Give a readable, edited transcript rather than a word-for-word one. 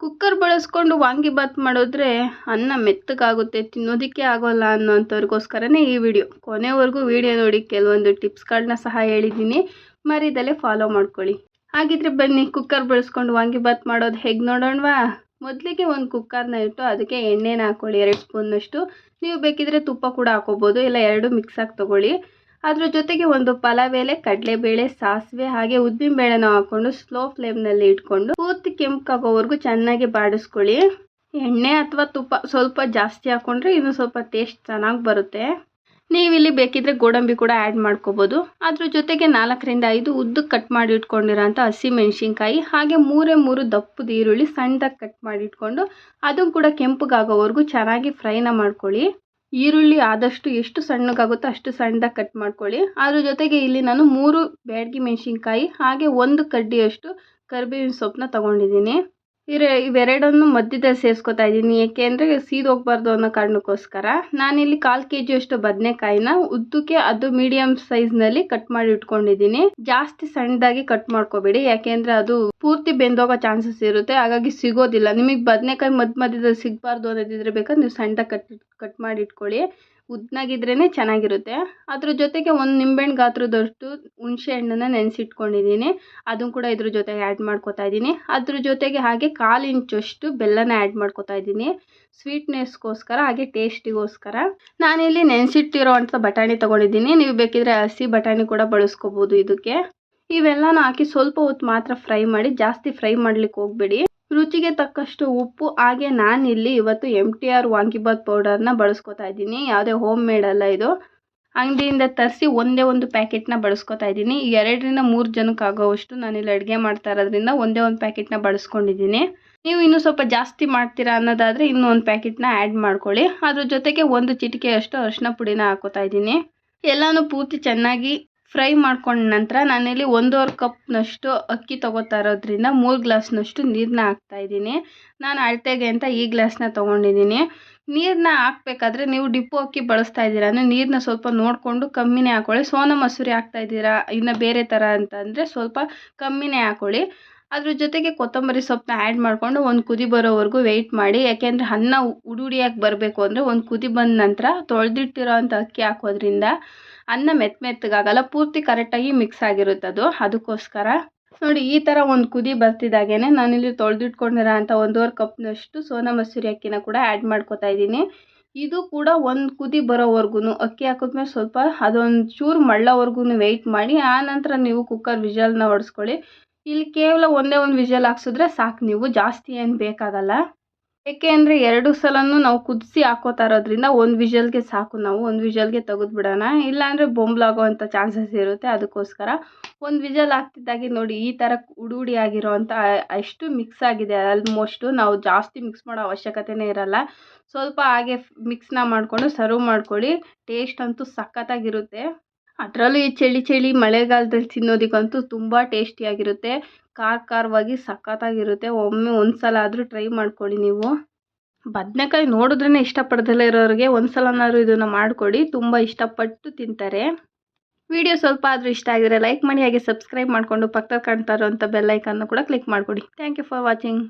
Cooker ಬಳಸ್ಕೊಂಡು ವಾಂಗಿಬಾತ್ ಮಾಡಿದ್ರೆ ಅನ್ನ ಮೆತ್ತಗಾಗುತ್ತೆ, ತಿನ್ನೋದಕ್ಕೆ ಆಗೋಲ್ಲ ಅನ್ನೋಂಥವ್ರಿಗೋಸ್ಕರನೇ ಈ ವಿಡಿಯೋ. ಕೊನೆವರೆಗೂ ವಿಡಿಯೋ ನೋಡಿ, ಕೆಲವೊಂದು ಟಿಪ್ಸ್ಗಳನ್ನ ಸಹ ಹೇಳಿದ್ದೀನಿ, ಮರಿದಲ್ಲೇ ಫಾಲೋ ಮಾಡ್ಕೊಳ್ಳಿ. ಹಾಗಿದ್ರೆ ಬನ್ನಿ ಕುಕ್ಕರ್ ಬಳಸ್ಕೊಂಡು ವಾಂಗಿಬಾತ್ ಮಾಡೋದು ಹೇಗೆ ನೋಡೋಣವಾ. ಮೊದಲಿಗೆ ಒಂದು ಕುಕ್ಕರ್ನ ಇಟ್ಟು ಅದಕ್ಕೆ ಎಣ್ಣೆನ ಹಾಕ್ಕೊಳ್ಳಿ, 2 ಸ್ಪೂನ್ನಷ್ಟು. ನೀವು ಬೇಕಿದ್ರೆ ತುಪ್ಪ ಕೂಡ ಹಾಕೋಬೋದು, ಇಲ್ಲ 2 ಮಿಕ್ಸಾಗಿ ತೊಗೊಳ್ಳಿ. ಅದ್ರ ಜೊತೆಗೆ ಒಂದು ಪಲಾವ್ ಎಲೆ, ಕಡಲೆಬೇಳೆ, ಸಾಸಿವೆ ಹಾಗೆ ಉದ್ದಿನ ಬೇಳೆನ ಹಾಕ್ಕೊಂಡು ಸ್ಲೋ ಫ್ಲೇಮ್ನಲ್ಲಿ ಇಟ್ಕೊಂಡು ಪೂರ್ತಿ ಕೆಂಪಗಾಗೋವರೆಗೂ ಚೆನ್ನಾಗಿ ಬಾಡಿಸ್ಕೊಳ್ಳಿ. ಎಣ್ಣೆ ಅಥವಾ ತುಪ್ಪ ಸ್ವಲ್ಪ ಜಾಸ್ತಿ ಹಾಕ್ಕೊಂಡ್ರೆ ಇನ್ನೂ ಸ್ವಲ್ಪ ಟೇಸ್ಟ್ ಚೆನ್ನಾಗಿ ಬರುತ್ತೆ. ನೀವಿಲ್ಲಿ ಬೇಕಿದ್ರೆ ಗೋಡಂಬಿ ಕೂಡ ಆ್ಯಡ್ ಮಾಡ್ಕೋಬೋದು. ಅದ್ರ ಜೊತೆಗೆ 4ರಿಂದ 5 ಉದ್ದಕ್ಕೆ ಕಟ್ ಮಾಡಿ ಇಟ್ಕೊಂಡಿರೋಂಥ ಹಸಿ ಮೆಣಸಿನ್ಕಾಯಿ ಹಾಗೆ 3 ದಪ್ಪದ ಈರುಳ್ಳಿ ಸಣ್ಣದಾಗಿ ಕಟ್ ಮಾಡಿ ಇಟ್ಕೊಂಡು ಅದನ್ನು ಕೂಡ ಕೆಂಪಗಾಗೋವರೆಗೂ ಚೆನ್ನಾಗಿ ಫ್ರೈನ ಮಾಡ್ಕೊಳ್ಳಿ. ಈರುಳ್ಳಿ ಆದಷ್ಟು ಎಷ್ಟು ಸಣ್ಣಗಾಗುತ್ತೋ ಅಷ್ಟು ಸಣ್ಣದಾಗಿ ಕಟ್ ಮಾಡ್ಕೊಳ್ಳಿ. ಅದ್ರ ಜೊತೆಗೆ ಇಲ್ಲಿ ನಾನು 3 ಬ್ಯಾಡಗಿ ಮೆಣಸಿನ್ಕಾಯಿ ಹಾಗೆ 1 ಕಡ್ಡಿಯಷ್ಟು ಕರಿಬೇವಿನ ಸೊಪ್ಪನ್ನ ತೊಗೊಂಡಿದ್ದೀನಿ. ಇವೆರಡನ್ನು ಮಧ್ಯದಲ್ಲಿ ಸೇರಿಸ್ಕೊತಾ ಇದ್ದೀನಿ, ಏಕೆಂದರೆ ಸೀದೋಗಬಾರ್ದು ಅನ್ನೋ ಕಾರಣಕ್ಕೋಸ್ಕರ. ನಾನಿಲ್ಲಿ 1/4 kg ಬದನೆಕಾಯಿನ ಉದ್ದಕ್ಕೆ ಅದು ಮೀಡಿಯಮ್ ಸೈಜ್ನಲ್ಲಿ ಕಟ್ ಮಾಡಿ ಇಟ್ಕೊಂಡಿದ್ದೀನಿ. ಜಾಸ್ತಿ ಸಣ್ಣದಾಗಿ ಕಟ್ ಮಾಡ್ಕೋಬೇಡಿ, ಯಾಕೆಂದರೆ ಅದು ಪೂರ್ತಿ ಬೆಂದೋಗೋ ಚಾನ್ಸಸ್ ಇರುತ್ತೆ, ಹಾಗಾಗಿ ಸಿಗೋದಿಲ್ಲ. ನಿಮಗೆ ಬದನೆಕಾಯಿ ಮಧ್ಯದಲ್ಲಿ ಸಿಗಬಾರ್ದು ಅನ್ನೋದಿದ್ರೆ ಬೇಕಾದ್ರೆ ನೀವು ಸಣ್ಣದಾಗಿ ಕಟ್ ಮಾಡಿ ಇಟ್ಕೊಳ್ಳಿ, ಉದ್ದನಾಗಿದ್ರೇ ಚೆನ್ನಾಗಿರುತ್ತೆ. ಅದ್ರ ಜೊತೆಗೆ 1 ನಿಂಬೆಹಣ್ಣು ಗಾತ್ರದಷ್ಟು ಹುಣಸೆ ಹಣ್ಣನ್ನು ನೆನೆಸಿಟ್ಕೊಂಡಿದ್ದೀನಿ, ಅದನ್ನು ಕೂಡ ಇದ್ರ ಜೊತೆಗೆ ಆ್ಯಡ್ ಮಾಡ್ಕೊತಾ ಇದ್ದೀನಿ. ಅದ್ರ ಜೊತೆಗೆ ಹಾಗೆ 1/4 ಇಂಚಷ್ಟು ಬೆಲ್ಲನ ಆ್ಯಡ್ ಮಾಡ್ಕೊತಾ ಇದ್ದೀನಿ, ಸ್ವೀಟ್ನೆಸ್ಗೋಸ್ಕರ ಹಾಗೆ ಟೇಸ್ಟಿಗೋಸ್ಕರ. ನಾನಿಲ್ಲಿ ನೆನೆಸಿಟ್ಟಿರೋ ಅಂಥ ಬಟಾಣಿ ತೊಗೊಂಡಿದ್ದೀನಿ, ನೀವು ಬೇಕಿದ್ರೆ ಹಸಿ ಬಟಾಣಿ ಕೂಡ ಬಳಸ್ಕೋಬೋದು ಇದಕ್ಕೆ. ಇವೆಲ್ಲನೂ ಹಾಕಿ ಸ್ವಲ್ಪ ಹೊತ್ತು ಮಾತ್ರ ಫ್ರೈ ಮಾಡಿ, ಜಾಸ್ತಿ ಫ್ರೈ ಮಾಡ್ಲಿಕ್ಕೆ ಹೋಗಬೇಡಿ. ರುಚಿಗೆ ತಕ್ಕಷ್ಟು ಉಪ್ಪು ಹಾಗೆ ನಾನಿಲ್ಲಿ ಇವತ್ತು MTR ವಾಂಗಿಬಾತ್ ಪೌಡರ್ನ ಬಳಸ್ಕೊತಾ ಇದ್ದೀನಿ, ಯಾವುದೇ ಹೋಮ್ ಮೇಡ್ ಅಲ್ಲ ಇದು. ಅಂಗಡಿಯಿಂದ ತರಿಸಿ ಒಂದೇ ಒಂದು ಪ್ಯಾಕೆಟ್ನ ಬಳಸ್ಕೊತಾ ಇದ್ದೀನಿ. 2ರಿಂದ 3 ಜನಕ್ಕೆ ಆಗೋವಷ್ಟು ನಾನಿಲ್ಲಿ ಅಡುಗೆ ಮಾಡ್ತಾ ಇರೋದ್ರಿಂದ ಒಂದೇ ಒಂದು ಪ್ಯಾಕೆಟ್ನ ಬಳಸ್ಕೊಂಡಿದ್ದೀನಿ. ನೀವು ಇನ್ನೂ ಸ್ವಲ್ಪ ಜಾಸ್ತಿ ಮಾಡ್ತೀರಾ ಅನ್ನೋದಾದರೆ ಇನ್ನೂ ಒಂದು ಪ್ಯಾಕೆಟ್ನ ಆ್ಯಡ್ ಮಾಡ್ಕೊಳ್ಳಿ. ಅದ್ರ ಜೊತೆಗೆ 1 ಚಿಟಿಕೆಯಷ್ಟು ಅರಿಶಿನ ಪುಡಿನ ಹಾಕೋತಾ ಇದ್ದೀನಿ. ಎಲ್ಲನೂ ಪೂರ್ತಿ ಚೆನ್ನಾಗಿ ಫ್ರೈ ಮಾಡ್ಕೊಂಡ ನಂತರ ನಾನಿಲ್ಲಿ 1.5 ಕಪ್ನಷ್ಟು ಅಕ್ಕಿ ತೊಗೋತಾ ಇರೋದ್ರಿಂದ 3 ಗ್ಲಾಸ್ನಷ್ಟು ನೀರನ್ನ ಹಾಕ್ತಾಯಿದ್ದೀನಿ. ನಾನು ಅಳತೆಗೆ ಅಂತ ಈ ಗ್ಲಾಸ್ನ ತೊಗೊಂಡಿದ್ದೀನಿ. ನೀರನ್ನ ಹಾಕ್ಬೇಕಾದ್ರೆ ನೀವು ಡಿಪ್ಪು ಅಕ್ಕಿ ಬಳಸ್ತಾ ಇದ್ದೀರಾ ಅಂದರೆ ನೀರನ್ನ ಸ್ವಲ್ಪ ನೋಡಿಕೊಂಡು ಕಮ್ಮಿನೇ ಹಾಕ್ಕೊಳ್ಳಿ. ಸೋನಾ ಮಸೂರಿ ಹಾಕ್ತಾ ಇದ್ದೀರಾ ಇನ್ನು ಬೇರೆ ಥರ ಅಂತಂದರೆ ಸ್ವಲ್ಪ ಕಮ್ಮಿನೇ ಹಾಕ್ಕೊಳ್ಳಿ. ಅದ್ರ ಜೊತೆಗೆ ಕೊತ್ತಂಬರಿ ಸೊಪ್ಪನ್ನ ಆ್ಯಡ್ ಮಾಡಿಕೊಂಡು ಒಂದು ಕುದಿ ಬರೋವರೆಗೂ ವೆಯ್ಟ್ ಮಾಡಿ, ಯಾಕೆಂದರೆ ಅನ್ನ ಉಡುಡಿಯಾಗಿ ಬರಬೇಕು ಅಂದರೆ ಒಂದು ಕುದಿ ಬಂದ ನಂತರ ತೊಳೆದಿಟ್ಟಿರೋ ಅಂಥ ಅಕ್ಕಿ ಹಾಕೋದ್ರಿಂದ ಅನ್ನ ಮೆತ್ತಗಾಗಲ್ಲ, ಪೂರ್ತಿ ಕರೆಕ್ಟಾಗಿ ಮಿಕ್ಸ್ ಆಗಿರುತ್ತೆ ಅದಕ್ಕೋಸ್ಕರ. ನೋಡಿ ಈ ಥರ ಒಂದು ಕುದಿ ಬರ್ತಿದ್ದಾಗೇ ನಾನಿಲ್ಲಿ ತೊಳೆದಿಟ್ಕೊಂಡಿರೋ ಅಂಥ 1.5 ಕಪ್ನಷ್ಟು ಸೋನಾ ಮಸೂರಿ ಅಕ್ಕಿನ ಕೂಡ ಆ್ಯಡ್ ಮಾಡ್ಕೊತಾ ಇದ್ದೀನಿ. ಇದು ಕೂಡ ಒಂದು ಕುದಿ ಬರೋವರೆಗೂ ಅಕ್ಕಿ ಹಾಕಿದ್ಮೇಲೆ ಸ್ವಲ್ಪ ಅದೊಂದು ಚೂರು ಮಳ್ಳೋವರೆಗೂ ವೆಯ್ಟ್ ಮಾಡಿ, ಆ ನಂತರ ನೀವು ಕುಕ್ಕರ್ ವಿಷಲ್ನ ಹೊಡೆಸ್ಕೊಳ್ಳಿ. ಇಲ್ಲಿ ಕೇವಲ ಒಂದೇ ಒಂದು ವಿಷಲ್ ಹಾಕ್ಸಿದ್ರೆ ಸಾಕು, ನೀವು ಜಾಸ್ತಿ ಏನು ಬೇಕಾಗಲ್ಲ. ಏಕೆ ಅಂದರೆ 2 ಸಲನೂ ನಾವು ಕುದಿಸಿ ಹಾಕೋತಾ ಇರೋದ್ರಿಂದ ಒಂದು ವಿಷಲ್ಗೆ ಸಾಕು, ನಾವು ಒಂದು ವಿಷಲ್ಗೆ ತೆಗೆದುಬಿಡೋಣ, ಇಲ್ಲಾಂದರೆ ಬೊಂಬ್ಲಾಗೋ ಅಂಥ ಚಾನ್ಸಸ್ ಇರುತ್ತೆ. ಅದಕ್ಕೋಸ್ಕರ ಒಂದು ವಿಷಲ್ ಹಾಕ್ತಿದ್ದಾಗೆ ನೋಡಿ ಈ ಥರ ಉಡಿ ಆಗಿರೋ ಅಂಥ ಅಷ್ಟು ಮಿಕ್ಸ್ ಆಗಿದೆ ಆಲ್ಮೋಸ್ಟು. ನಾವು ಜಾಸ್ತಿ ಮಿಕ್ಸ್ ಮಾಡೋ ಅವಶ್ಯಕತೆನೇ ಇರಲ್ಲ, ಸ್ವಲ್ಪ ಹಾಗೆ ಮಿಕ್ಸ್ನ ಮಾಡಿಕೊಂಡು ಸರ್ವ್ ಮಾಡ್ಕೊಳ್ಳಿ. ಟೇಸ್ಟ್ ಅಂತೂ ಸಖತ್ತಾಗಿರುತ್ತೆ. ಅದರಲ್ಲೂ ಈ ಚಳಿ ಮಳೆಗಾಲದಲ್ಲಿ ತಿನ್ನೋದಕ್ಕಂತೂ ತುಂಬ ಟೇಸ್ಟಿಯಾಗಿರುತ್ತೆ, ಖಾರವಾಗಿ ಸಖತ್ತಾಗಿರುತ್ತೆ. ಒಂದು ಸಲ ಆದರೂ ಟ್ರೈ ಮಾಡ್ಕೊಳ್ಳಿ ನೀವು. ಬದನೆಕಾಯಿ ನೋಡಿದ್ರೇ ಇಷ್ಟಪಡ್ದಲೇ ಇರೋರಿಗೆ ಒಂದು ಸಲನಾದ್ರೂ ಇದನ್ನು ಮಾಡಿಕೊಡಿ, ತುಂಬ ಇಷ್ಟಪಟ್ಟು ತಿಂತಾರೆ. ವಿಡಿಯೋ ಸ್ವಲ್ಪ ಆದರೂ ಇಷ್ಟ ಆಗಿದ್ರೆ ಲೈಕ್ ಮಾಡಿ, ಹಾಗೆ ಸಬ್ಸ್ಕ್ರೈಬ್ ಮಾಡಿಕೊಂಡು ಪಕ್ಕದಲ್ಲಿ ಕಾಣ್ತಾ ಇರೋಂಥ ಬೆಲ್ ಐಕನ್ನ ಕೂಡ ಕ್ಲಿಕ್ ಮಾಡಿಕೊಡಿ. Thank you for watching.